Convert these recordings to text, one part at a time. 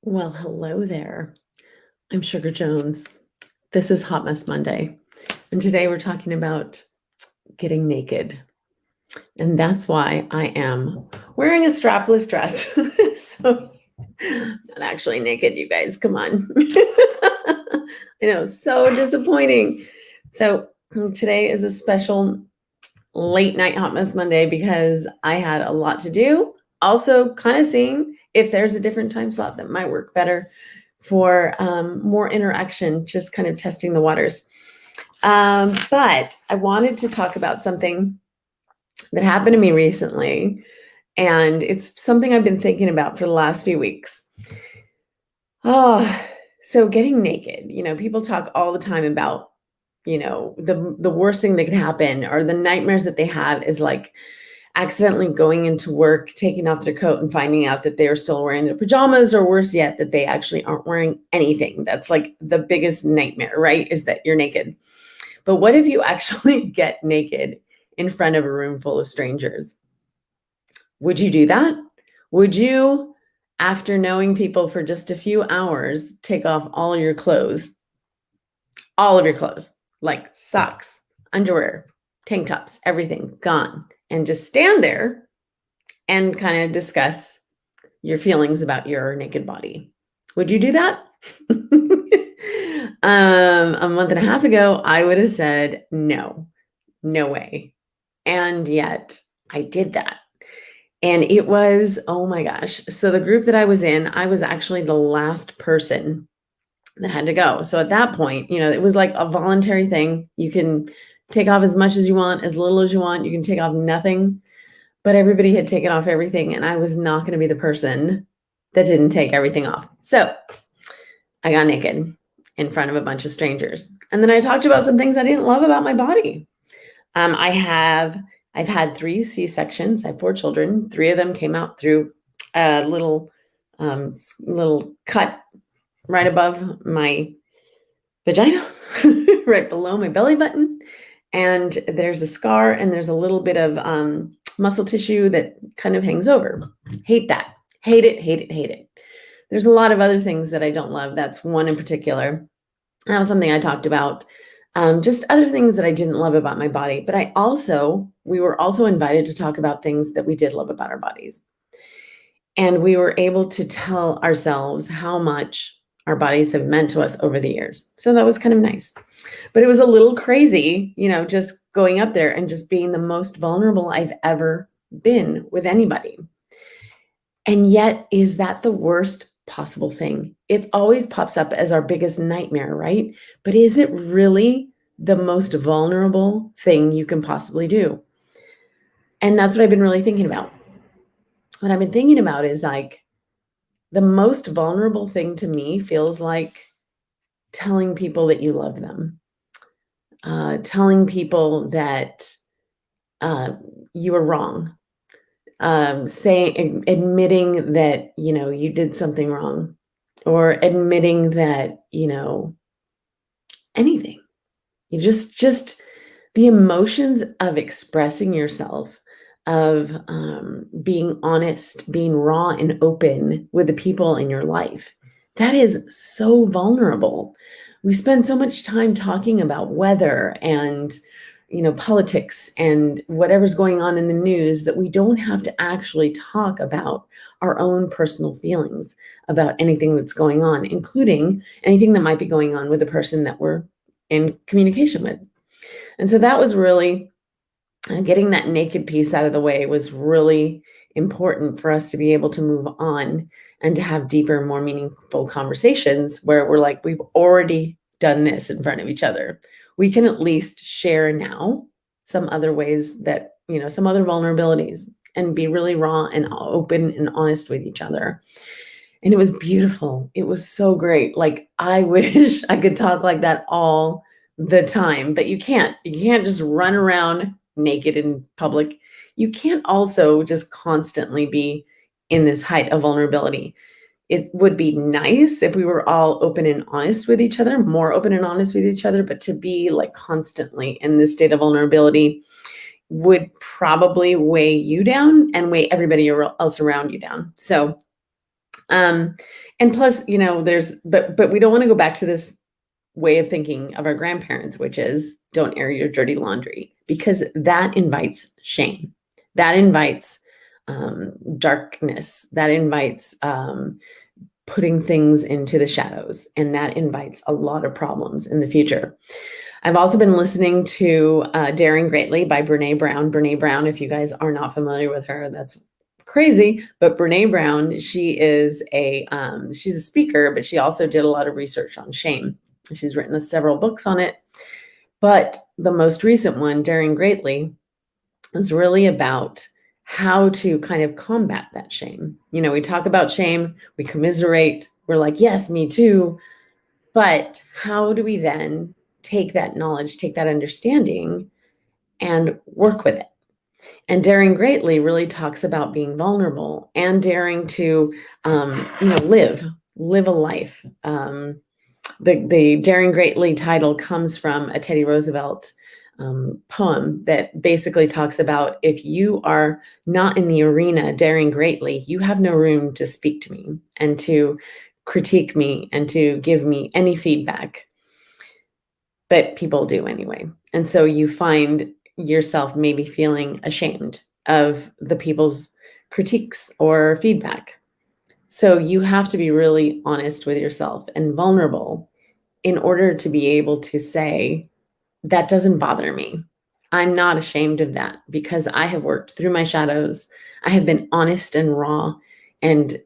Well, hello there. I'm Sugar Jones. This is Hot Mess Monday. And today we're talking about getting naked. And that's why I am wearing a strapless dress. So, not actually naked, you guys. Come on. I know, so disappointing. So, today is a special late night Hot Mess Monday because I had a lot to do. Also, kind of seeing if there's a different time slot that might work better for more interaction, just kind of testing the waters. But I wanted to talk about something that happened to me recently, and it's something I've been thinking about for the last few weeks. Oh, so getting naked. People talk all the time about, the worst thing that could happen or the nightmares that they have is like accidentally going into work, taking off their coat and finding out that they're still wearing their pajamas, or worse yet, that they actually aren't wearing anything. That's like the biggest nightmare, right? Is that you're naked. But what if you actually get naked in front of a room full of strangers? Would you do that? Would you, after knowing people for just a few hours, take off all of your clothes, like socks, underwear, tank tops, everything gone, and just stand there and kind of discuss your feelings about your naked body? Would you do that? A month and a half ago, I would have said, no way. And yet I did that. And it was, oh my gosh. So the group that I was in, I was actually the last person that had to go. So at that point, it was like a voluntary thing. You can take off as much as you want, as little as you want. You can take off nothing. But everybody had taken off everything, and I was not going to be the person that didn't take everything off. So I got naked in front of a bunch of strangers. And then I talked about some things I didn't love about my body. I've had 3 C-sections. I have 4 children. 3 of them came out through a little cut right above my vagina, right below my belly button. And there's a scar, and there's a little bit of muscle tissue that kind of hangs over. Hate that. Hate it. There's a lot of other things that I don't love. That's one in particular. That was something I talked about. Just other things that I didn't love about my body. But we were also invited to talk about things that we did love about our bodies. And we were able to tell ourselves how much our bodies have meant to us over the years. So that was kind of nice. But it was a little crazy, just going up there and just being the most vulnerable I've ever been with anybody. And yet, is that the worst possible thing? It always pops up as our biggest nightmare, right? But is it really the most vulnerable thing you can possibly do? And that's what I've been really thinking about. What I've been thinking about is like, the most vulnerable thing to me feels like telling people that you love them, telling people that you were wrong, admitting that, you did something wrong, or admitting that, anything. You just the emotions of expressing yourself, of being honest, being raw and open with the people in your life. That is so vulnerable. We spend so much time talking about weather and, politics and whatever's going on in the news that we don't have to actually talk about our own personal feelings about anything that's going on, including anything that might be going on with the person that we're in communication with. And so that was really, getting that naked piece out of the way was really important for us to be able to move on and to have deeper, more meaningful conversations where we're like, we've already done this in front of each other. We can at least share now some other ways that, some other vulnerabilities, and be really raw and open and honest with each other. And it was beautiful. It was so great. Like, I wish I could talk like that all the time, but you can't. You can't just run around naked in public. You can't also just constantly be in this height of vulnerability. It would be nice if we were all open and honest with each other, more open and honest with each other, but to be like constantly in this state of vulnerability would probably weigh you down and weigh everybody else around you down. So Um, and plus, but we don't want to go back to this way of thinking of our grandparents, which is don't air your dirty laundry, because that invites shame. That invites darkness. That invites putting things into the shadows. And that invites a lot of problems in the future. I've also been listening to Daring Greatly by Brene Brown. Brene Brown, if you guys are not familiar with her, that's crazy. But Brene Brown, she's a speaker, but she also did a lot of research on shame. She's written several books on it. But the most recent one, Daring Greatly, is really about how to kind of combat that shame. We talk about shame, we commiserate, we're like, yes, me too. But how do we then take that knowledge, take that understanding, and work with it? And Daring Greatly really talks about being vulnerable and daring to, live a life. The Daring Greatly title comes from a Teddy Roosevelt poem that basically talks about, if you are not in the arena daring greatly, you have no room to speak to me and to critique me and to give me any feedback. But people do anyway. And so you find yourself maybe feeling ashamed of the people's critiques or feedback. So you have to be really honest with yourself and vulnerable in order to be able to say, that doesn't bother me. I'm not ashamed of that because I have worked through my shadows. I have been honest and raw and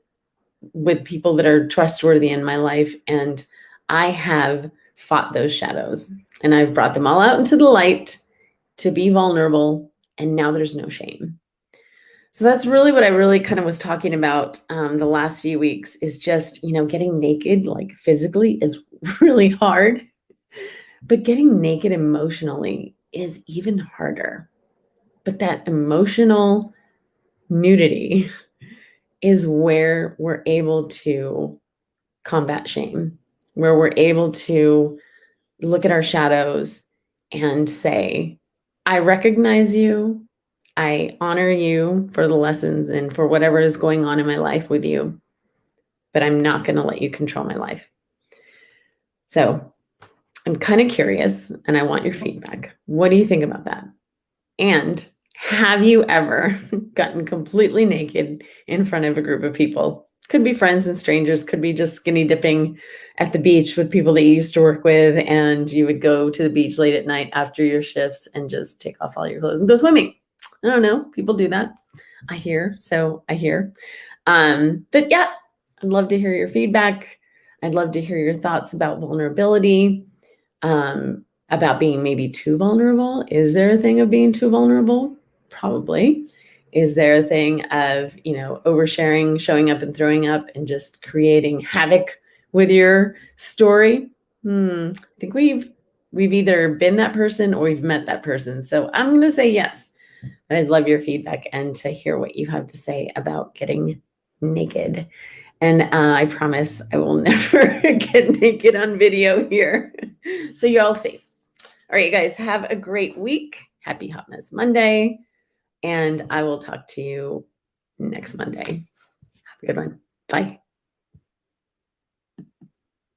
with people that are trustworthy in my life. And I have fought those shadows and I've brought them all out into the light to be vulnerable. And now there's no shame. So that's really what I really kind of was talking about the last few weeks, is just, getting naked, like physically, is really hard. But getting naked emotionally is even harder. But that emotional nudity is where we're able to combat shame, where we're able to look at our shadows and say, I recognize you. I honor you for the lessons and for whatever is going on in my life with you, but I'm not going to let you control my life. So I'm kind of curious and I want your feedback. What do you think about that? And have you ever gotten completely naked in front of a group of people? Could be friends and strangers, could be just skinny dipping at the beach with people that you used to work with, and you would go to the beach late at night after your shifts and just take off all your clothes and go swimming. I don't know. People do that. I hear. But yeah, I'd love to hear your feedback. I'd love to hear your thoughts about vulnerability, about being maybe too vulnerable. Is there a thing of being too vulnerable? Probably. Is there a thing of, oversharing, showing up and throwing up and just creating havoc with your story? I think we've either been that person or we've met that person. So I'm going to say yes. And I'd love your feedback and to hear what you have to say about getting naked. And I promise I will never get naked on video here. So you're all safe. All right, you guys, have a great week. Happy Hot Mess Monday. And I will talk to you next Monday. Have a good one. Bye.